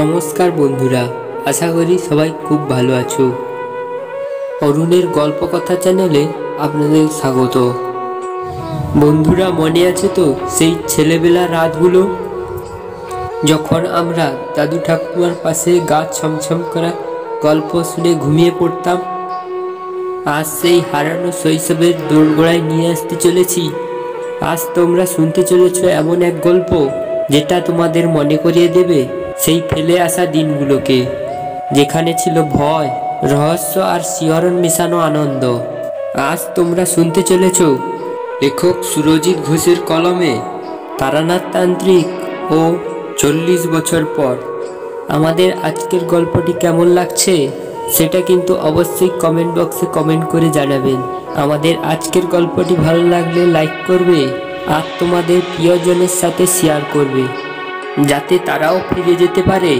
নমস্কার বন্ধুরা, আশা করি সবাই খুব ভালো আছো। অরুণের গল্প কথা চ্যানেলে আপনাদের স্বাগত। বন্ধুরা, মনে আছে তো সেই ছেলেবেলার রাতগুলো, যখন আমরা দাদু ঠাকুমার পাশে গা ছমছম করা গল্প শুনে ঘুমিয়ে পড়তাম? আজ সেই হারানো শৈশবের দোরগোড়ায় নিয়ে আসতে চলেছি। আজ তোমরা শুনতে চলেছ এমন এক গল্প যেটা তোমাদের মনে করিয়ে দেবে সেই ফেলে আসা দিনগুলোকে, যেখানে ছিল ভয়, রহস্য আর শিহরণ মেশানো আনন্দ। আজ তোমরা শুনতে চলেছ লেখক সুরজিৎ ঘোষের কলমে তারানাথ তান্ত্রিক ও 40 বছর পর। আমাদের আজকের গল্পটি কেমন লাগছে সেটা কিন্তু অবশ্যই কমেন্ট বক্সে কমেন্ট করে জানাবেন। আমাদের আজকের গল্পটি ভালো লাগলে লাইক করবে আর তোমাদের প্রিয়জনের সাথে শেয়ার করবে, যাতে তারাও ফিরে যেতে পারে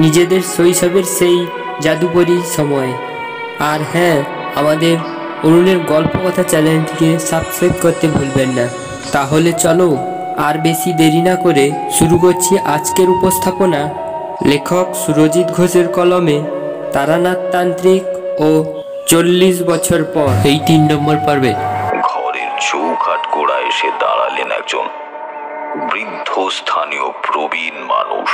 নিজেদের শৈশবের সেই জাদুকরী সময়। আর হ্যাঁ, আমাদের অরুণের গল্প কথা চ্যানেলটিকে সাবস্ক্রাইব করতে ভুলবেন না। তাহলে চলো আর বেশি দেরি না করে শুরু করছি আজকের উপস্থাপনা। লেখক সুরজিৎ ঘোষের কলমে তারানাথ তান্ত্রিক ও 40 বছর পর, এই 3 নম্বর পর্বে। ঘরের চৌকাঠ গোড়ায় এসে দাঁড়ালেন একজন বৃদ্ধ স্থানীয় প্রবীণ মানুষ।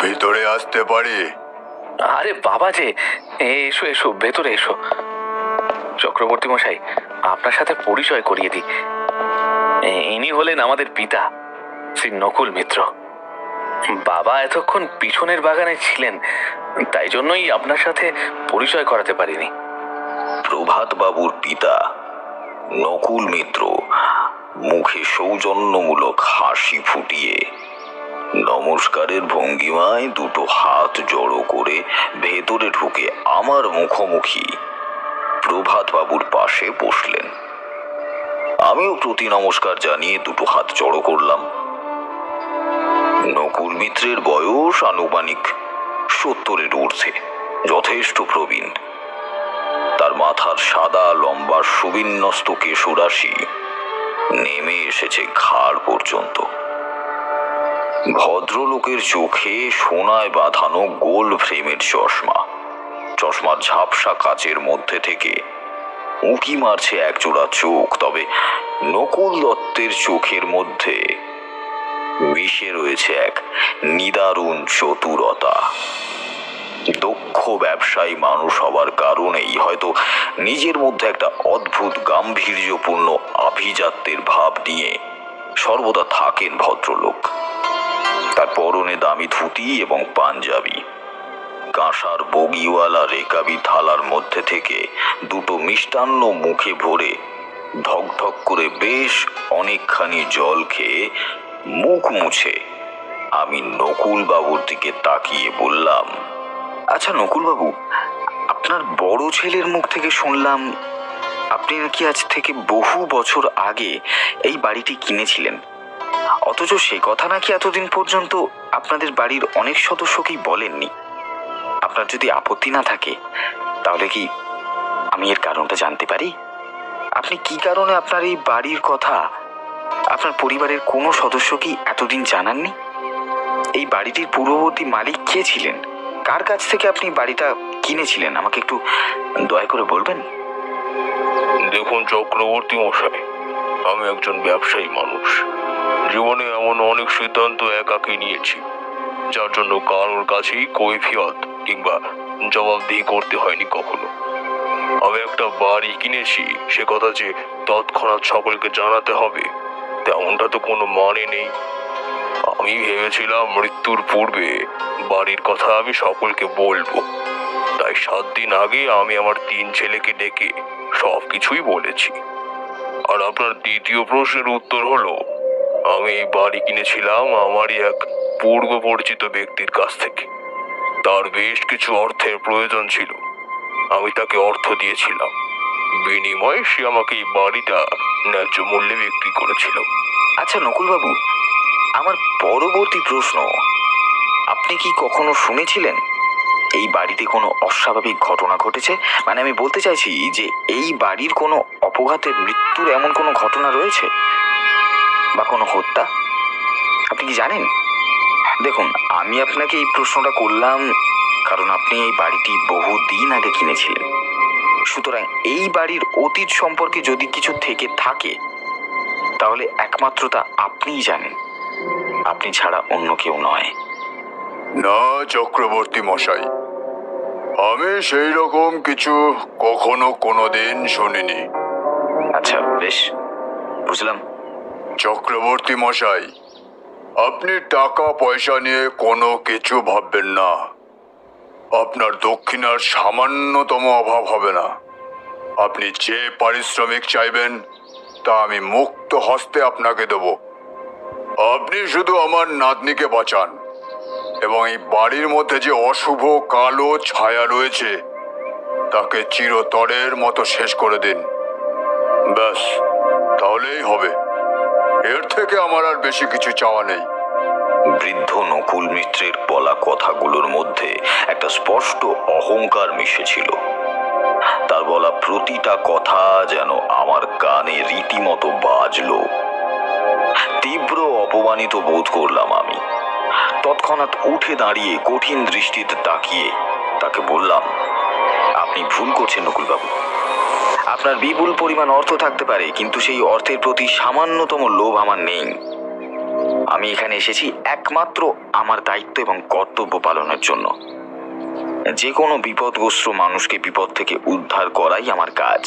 ভেতরে আসতে পারি? আরে বাবা যে, এসো এসো, ভেতরে এসো। চক্রবর্তী মশাই, আপনার সাথে পরিচয় করিয়ে দিই। ইনি হলেন আমাদের পিতা, শ্রী নকুল মিত্র। বাবা এতক্ষণ পিছনের বাগানে ছিলেন, তাই জন্যই আপনার সাথে পরিচয় করাতে পারিনি। প্রভাত বাবুর পিতা নকুল মিত্র মুখে সৌজন্যমূলক হাসি ফুটিয়ে নমস্কারের ভঙ্গিমায় দুটো হাত জড়ো করে ভেতরে ঢুকে আমার মুখোমুখি প্রভাত বাবুর পাশে বসলেন। আমিও প্রতি নমস্কার জানিয়ে দুটো হাত জড়ো করলাম। নকুল মিত্রের বয়স আনুমানিক 70-এর ঊর্ধ্বে, যথেষ্ট প্রবীণ। তার মাথার সাদা লম্বা সুবিন্যস্ত কেশরাশি নেমে এসেছে ঘাড় পর্যন্ত। ভদ্রলোকের চোখে সোনায় বাঁধানো গোল ফ্রেমের চশমা, চশমার ঝাপসা কাচের মধ্যে থেকে উঁকি মারছে একজোড়া চোখ। তবে নকুল দত্তের চোখের মধ্যে মিশে রয়েছে এক নিদারুণ চতুরতা। দক্ষ ব্যবসায়ী মানুষ হওয়ার কারণেই হয়তো নিজের মধ্যে একটা অদ্ভুত গাম্ভীর্যপূর্ণ আভিজাত্যের ভাব নিয়ে সর্বদা থাকেন ভদ্রলোক। তার পরনে দামি ধুতি এবং পাঞ্জাবি। কাঁসার বগিওয়ালা রেকাবি থালার মধ্যে থেকে দুটো মিষ্টান্ন মুখে ভরে ঢকঢক করে বেশ অনেকখানি জল খেয়ে মুখ মুছে আমি নকুল বাবুর দিকে তাকিয়ে বললাম, আচ্ছা নকুল বাবু, আপনার বড় ছেলের মুখ থেকে শুনলাম আপনি নাকি আজ থেকে বহু বছর আগে এই বাড়িটি কিনেছিলেন, অথচ সে কথা নাকি এতদিন পর্যন্ত আপনাদের বাড়ির অনেক সদস্যকেই বলেননি। আপনার যদি আপত্তি না থাকে তাহলে কি আমি এর কারণটা জানতে পারি? আপনি কি কারণে আপনার এই বাড়ির কথা আপনার পরিবারের কোনো সদস্যকেই এতদিন জানাননি? এই বাড়িটির পূর্ববর্তী মালিক কে ছিলেন? কার কাছ থেকে আপনি বাড়িটা কিনেছিলেন? আমাকে একটু দয়া করে বলবেন। দেখুন চক্রবর্তী মশাই, আমি একজন ব্যবসায়ী মানুষ। জীবনে এমন অনেক সিদ্ধান্ত একাকে নিয়েছি, যার জন্য কারোর কাছেই কৈফিয়ত কিংবা জবাবদিহি করতে হয়নি কখনো। আমি একটা বাড়ি কিনেছি, সে কথা যে তৎক্ষণাৎ সকলকে জানাতে হবে তেমনটা তো কোনো মানে নেই। আমি ভেবেছিলাম মৃত্যুর পূর্বে বাড়ির কথা আমি সকলকে বলবো, তাই 7 দিন আগে আমি আমার 3 ছেলেকে ডেকে সবকিছুই বলেছি। আর আপনার দ্বিতীয় প্রশ্নের উত্তর হলো, আমি এই বাড়ি কিনেছিলাম আমারই এক পূর্ব পরিচিত ব্যক্তির কাছ থেকে। তার বেশ কিছু অর্থের প্রয়োজন ছিল, আমি তাকে অর্থ দিয়েছিলাম। বিনিময়ে সে আমাকে এই বাড়িটা ন্যায্য মূল্যে বিক্রি করেছিল। আচ্ছা নকুল বাবু, আমার পরবর্তী প্রশ্ন, আপনি কি কখনো শুনেছিলেন এই বাড়িতে কোনো অস্বাভাবিক ঘটনা ঘটেছে? মানে আমি বলতে চাইছি যে এই বাড়ির কোনো অপঘাতে মৃত্যুর এমন কোনো ঘটনা রয়েছে বা কোনো হত্যা? জানেন? দেখুন, আমি আপনাকে এই প্রশ্নটা করলাম কারণ আপনি এই বাড়িটি বহুদিন আগে কিনেছিলেন। সুতরাং এই বাড়ির অতীত সম্পর্কে যদি কিছু থেকে থাকে তাহলে একমাত্র তা আপনিই জানেন, আপনি ছাড়া অন্য কেউ নয়। না চক্রবর্তী মশাই, আমি সেই রকম কিছু কখনো কোনোদিন শুনিনি। আচ্ছা, বেশ, বুঝলাম। চক্রবর্তী মশাই, আপনি টাকা পয়সা নিয়ে কোনো কিছু ভাববেন না। আপনার দক্ষিণার সামান্যতম অভাব হবে না। আপনি যে পারিশ্রমিক চাইবেন তা আমি মুক্ত হস্তে আপনাকে দেব। আপনি শুধু আমার নাতনিকে বাঁচান এবং এই বাড়ির মধ্যে যে অশুভ কালো ছায়া রয়েছে তাকে চিরতরের মতো শেষ করে দিন। ব্যাস, তাহলেই হবে। এর থেকে আমার আর বেশি কিছু চাওয়া নেই। বৃদ্ধ নকুল মিত্রের বলা কথাগুলোর মধ্যে একটা স্পষ্ট অহংকার মিশেছিল। তার বলা প্রতিটা কথা যেন আমার কানে রীতিমতো বাজলো। তীব্র অপমানিত বোধ করলাম আমি। তৎক্ষণাৎ উঠে দাঁড়িয়ে কঠিন দৃষ্টিতে তাকিয়ে তাকে বললাম, আপনি ভুল করছেন নকুলবাবু। আপনার বিপুল পরিমাণ অর্থ থাকতে পারে, কিন্তু সেই অর্থের প্রতি সামান্যতম লোভ আমার নেই। আমি এখানে এসেছি একমাত্র আমার দায়িত্ব এবং কর্তব্য পালনের জন্য। যে কোনো বিপদগ্রস্ত মানুষকে বিপদ থেকে উদ্ধার করাই আমার কাজ।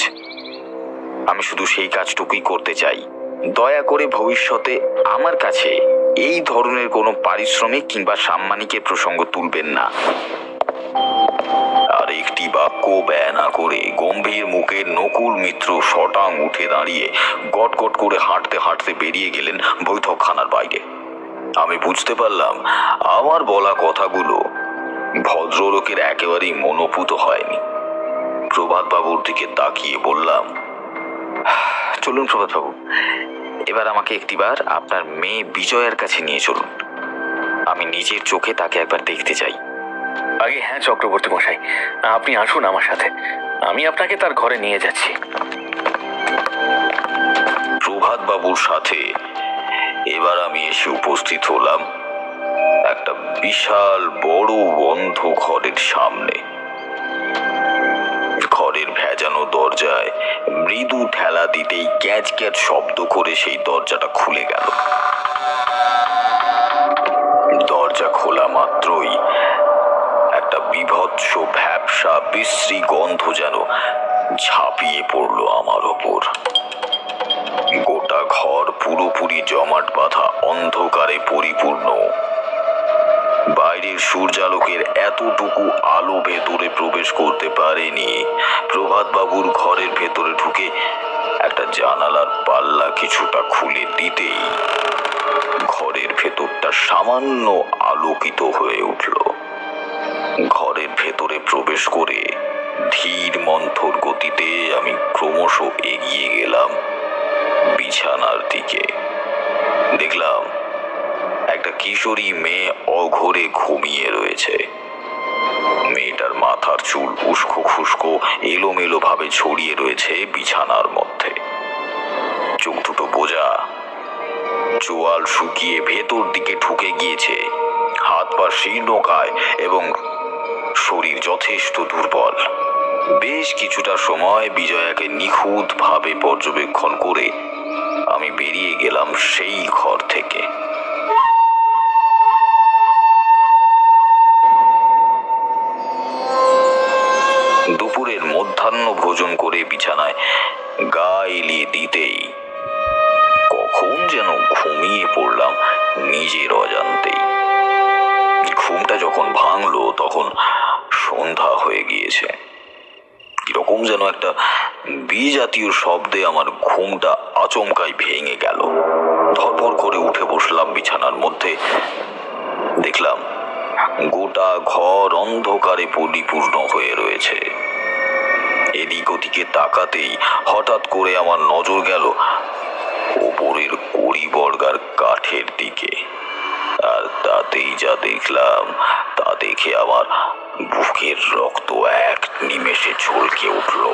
আমি শুধু সেই কাজটুকুই করতে চাই। দয়া করে ভবিষ্যতে আমার কাছে এই ধরনের কোনো পারিশ্রমিক কিংবা সাম্মানিকের প্রসঙ্গ তুলবেন না। আর একটি বাক্য ব্যয় না করে গম্ভীর মুখে নকুল মিত্র শটাং উঠে দাঁড়িয়ে গটগট করে হাঁটতে হাঁটতে বেরিয়ে গেলেন বৈঠকখানার বাইরে। আমি বুঝতে পারলাম আমার বলা কথাগুলো ভদ্রলোকের একেবারেই মনোপুত হয়নি। প্রভাতবাবুর দিকে তাকিয়ে বললাম, চলুন প্রভাতবাবু, এবার আমাকে একটিবার আপনার মেয়ে বিজয়ার কাছে নিয়ে চলুন। আমি নিজের চোখে তাকে একবার দেখতে চাই। আগে হ্যাঁ চক্রবর্তী মশাই, আপনি আসুন আমার সাথে, আমি আপনাকে তার ঘরে নিয়ে যাচ্ছি। প্রভাতবাবুর সাথে এবার আমি এসে উপস্থিত হলাম একটা বিশাল বড় বন্ধ ঘরের সামনে। ঘরের ভেজানো দরজায় মৃদু ঠেলা দিতেই ক্যাচ ক্যাচ শব্দ করে সেই দরজাটা খুলে গেল। দরজা খোলা মাত্রই একটা বিভৎস ভ্যাপসা বিশ্রী গন্ধ যেন ঝাঁপিয়ে পড়লো আমার ওপর। গোটা ঘর পুরোপুরি জমাট বাঁধা অন্ধকারে পরিপূর্ণ। বাইরের সূর্যালোকের এতটুকু আলো ভেতরে প্রবেশ করতে পারেনি। প্রভাতবাবুর ঘরের ভেতরে ঢুকে একটা জানালার পাল্লা কিছুটা খুলে দিতেই ঘরের ভেতরটা সামান্য আলোকিত হয়ে উঠল। ঘরের ভেতরে প্রবেশ করে ধীর মন্থর গতিতে আমি ক্রমশ এগিয়ে গেলাম বিছানার দিকে। দেখলাম একটা কিশোরী মেয়ে অঘোরে ঘুমিয়ে রয়েছে। মেয়েটার মাথার চুল উস্কো খুস্কো এলোমেলো ভাবে ছড়িয়ে রয়েছে বিছানার মধ্যে। চোখ দুটো বোঝা, চোয়াল শুকিয়ে ভেতর দিকে ঢুকে গিয়েছে, হাত পা শীর্ণকায় এবং শরীর যথেষ্ট দুর্বল। বেশ কিছুটা সময় বিজয়াকে নিখুঁত ভাবে পর্যবেক্ষণ করে আমি বেরিয়ে গেলাম সেই ঘর থেকে। দুপুরের মধ্যাহ্ন ভোজন করে বিছানায় গা এলিয়ে দিতেই কখন যেন ঘুমিয়ে পড়লাম নিজের অজান্তেই। ঘুমটা যখন ভাঙলো তখন সন্ধ্যা হয়ে গিয়েছে। কিরকম যেন একটা বিজাতীয় শব্দে আমার ঘুমটা আচমকাই ভেঙে গেল। ধরপড় করে উঠে বসলাম বিছানার মধ্যে। দেখলাম গোটা ঘর অন্ধকারে পরিপূর্ণ হয়ে রয়েছে। এদিক ওদিকে তাকাতেই হঠাৎ করে আমার নজর গেল ওপরের কড়িবর্গার কাঠের দিকে। আর তাতেই যা দেখলাম তা দেখে আমার বুকের রক্ত এক নিমেষে ঝলকে উঠল।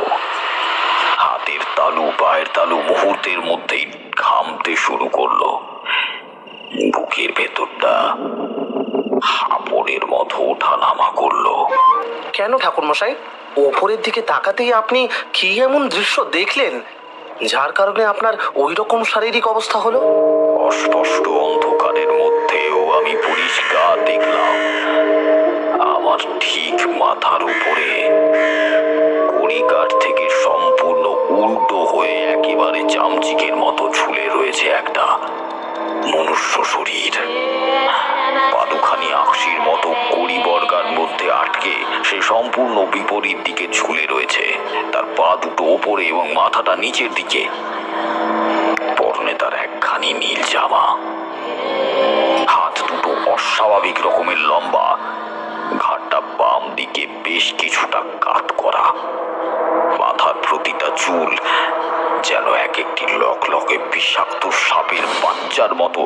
হাতের তালু পায়ের তালু মুহূর্তের মধ্যেই ঘামতে শুরু করলো। বুকের ভেতরটা হাঁপড়ের মতো ওঠানামা করলো। কেন ঠাকুর মশাই, ওপরের দিকে তাকাতেই আপনি কি এমন দৃশ্য দেখলেন যার কারণে আপনার ওই রকম শারীরিক অবস্থা হলো? অস্পষ্ট অন্ধকারের মধ্যেও আমি পরিষ্কার দেখলাম আমার ঠিক মাথার উপরে কড়িকাঠ থেকে সম্পূর্ণ উল্টো হয়ে একেবারে চামচিকের মতো ঝুলে রয়েছে একটা মনুষ্য শরীর। পাদুখানি আকশির মতো কড়ি বর্গার মধ্যে আটকে সে সম্পূর্ণ বিপরীত দিকে ঝুলে রয়েছে। তার পা দুটো ওপরে এবং মাথাটা নিচের দিকে। পরনে তার একখানি নীল জামা, হাত দুটো অস্বাভাবিক রকমের লম্বা, ঘাটটা বাম দিকে বেশ কিছুটা কাত করা, মাথার প্রতিটা চুল যেন এক একটি লকলকে বিষাক্ত সাপের বাচ্চার মতো।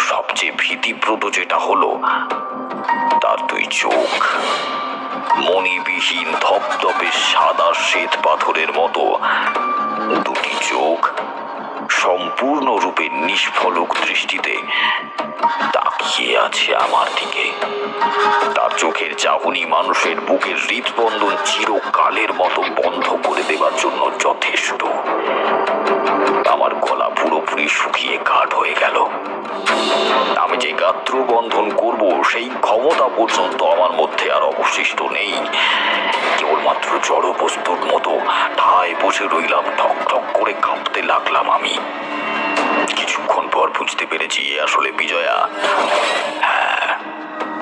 সবচেয়ে ভীতিপ্রদ যেটা হলো তার দুই চোখ, মণিবিহীন ধপধপে সাদা শ্বেত পাথরের মতো দুটি চোখ সম্পূর্ণরূপে নিষ্ফলক দৃষ্টিতে তাকিয়ে আছে আমার দিকে। তার চোখের চাহনি মানুষের বুকের হৃদস্পন্দন চিরকালের মতো বন্ধ করে দেবার জন্য যথেষ্ট। আমার গলা পুরোপুরি শুকিয়ে কাঠ হয়ে গেল। আমি যে গাত্র বন্ধন করব সেই ক্ষমতা পর্যন্ত আমার মধ্যে আর অবশিষ্ট নেই। কেবলমাত্র জড় বস্তুর মতো ঠায় বসে রইলাম, ঠক ঠক করে কাঁপতে লাগলাম আমি। কিছুক্ষণ পর বুঝতে পেরেছি আসলে বিজয়া। হ্যাঁ,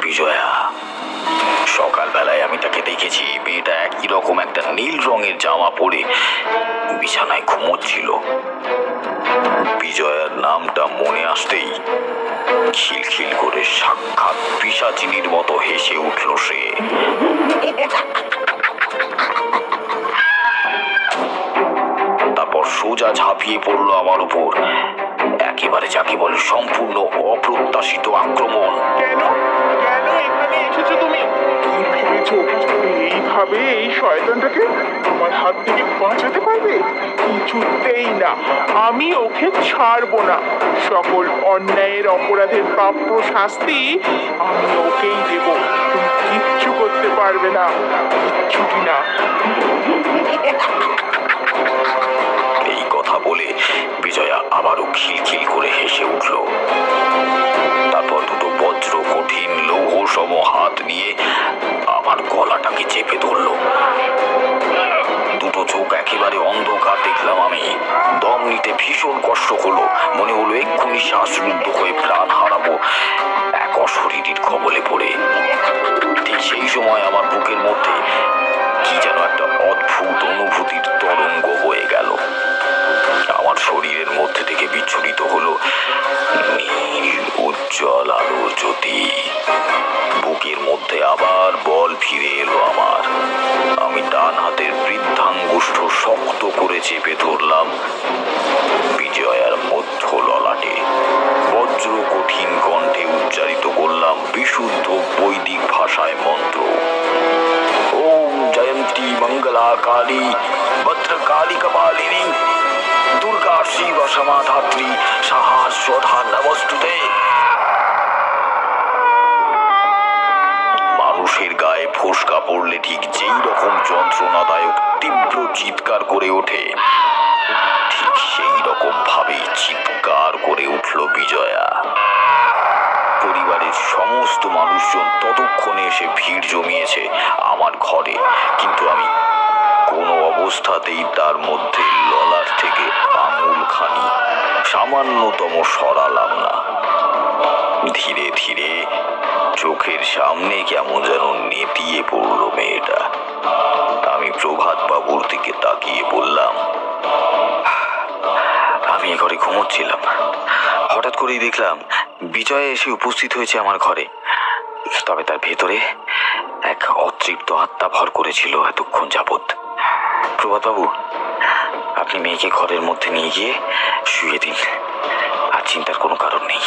বিজয়া। সকালবেলায় আমি তাকে দেখেছি। মেয়েটা একই রকম একটা নীল রঙের জামা পরে বিছানায় ঘুমোচ্ছিল। বিজয়ার নামটা মনে আসতেই খিলখিল করে সাক্ষাৎ পিশাচিনীর মতো হেসে উঠল সে। তারপর সোজা ঝাঁপিয়ে পড়লো আমার উপর, একেবারে যাকে বলে সম্পূর্ণ অপ্রত্যাশিত আক্রমণ। কেন কেন এখানে এসেছো তুমি? কি ভেবেছো এইভাবে এই শয়তানটাকে তোমার হাত থেকে বাঁচাতে পারবে? কিছুতেই না, আমি ওকে ছাড়বো না। সকল অন্যায়ের অপরাধের প্রাপ্য শাস্তি আমি ওকেই দেব। তুমি কিচ্ছু করতে পারবে না, কিচ্ছুটি না। এই কথা বলে বিজয়া আবারও খিলখিল করে হেসে উঠল। তারপর দুটো বজ্র কঠিন লৌহ সম হাত নিয়ে আমার গলাটাকে চেপে ধরল। দুটো চোখ একেবারে অন্ধকার দেখলাম আমি। দম নিতে ভীষণ কষ্ট হলো। মনে হলো এক্ষুনি শ্বাসরুদ্ধ হয়ে প্রাণ হারাবো এক অশরীরীর কবলে পড়ে। ঠিক সেই সময় আমার বুকের মধ্যে কি যেন একটা অদ্ভুত অনুভূতির তরঙ্গ বয়ে গেল। আমার শরীরের মধ্যে থেকে বিচ্ছুরিত হলো নীল উজ্জ্বল আলোর জ্যোতি। বুকের মধ্যে আবার বল ফিরে এলো আমার। আমি ডান হাতের বৃদ্ধাঙ্গুষ্ঠ শক্ত করে চেপে ধরলাম বিজয়ার মধ্য ললাটে। বজ্র কঠিন কণ্ঠে উচ্চারিত করলাম বিশুদ্ধ বৈদিক ভাষায় মন্ত্র। ওম জয়ন্তী মঙ্গলা কালী ভদ্রকালী কপালিনী দুর্গা শিব সমাধাত্রী সহস্রধা নমস্তুতে। মানুষের গায়ে ফোসকা পড়লে ঠিক যেই রকম যন্ত্রণাদায়ক তীব্র চিৎকার করে ওঠে, ঠিক সেই রকম ভাবেই চিৎকার করে উঠল বিজয়া। পরিবারের সমস্ত মানুষজন ততক্ষণে এসে ভিড় জমিয়েছে আমার ঘরে, কিন্তু আমি কোনো অবস্থাতেই তার মধ্যে ললাট থেকে আঙুলখানি সামান্যতম সরালাম না। ধীরে ধীরে চোখের সামনে কেমন যেন নেতিয়ে পড়ল মেয়েটা। আমি প্রভাত বাবুর দিকে তাকিয়ে বললাম, আমি এ ঘরে ঘুমোচ্ছিলাম, হঠাৎ করেই দেখলাম বিজয়া এসে উপস্থিত হয়েছে আমার ঘরে। তবে তার ভেতরে এক অতৃপ্ত আত্মা ভর করেছিল এতক্ষণ যাবৎ। প্রভাত বাবু, আপনি মেয়েকে ঘরের মধ্যে নিয়ে গিয়ে শুয়ে দিন, আর চিন্তার কোনো কারণ নেই।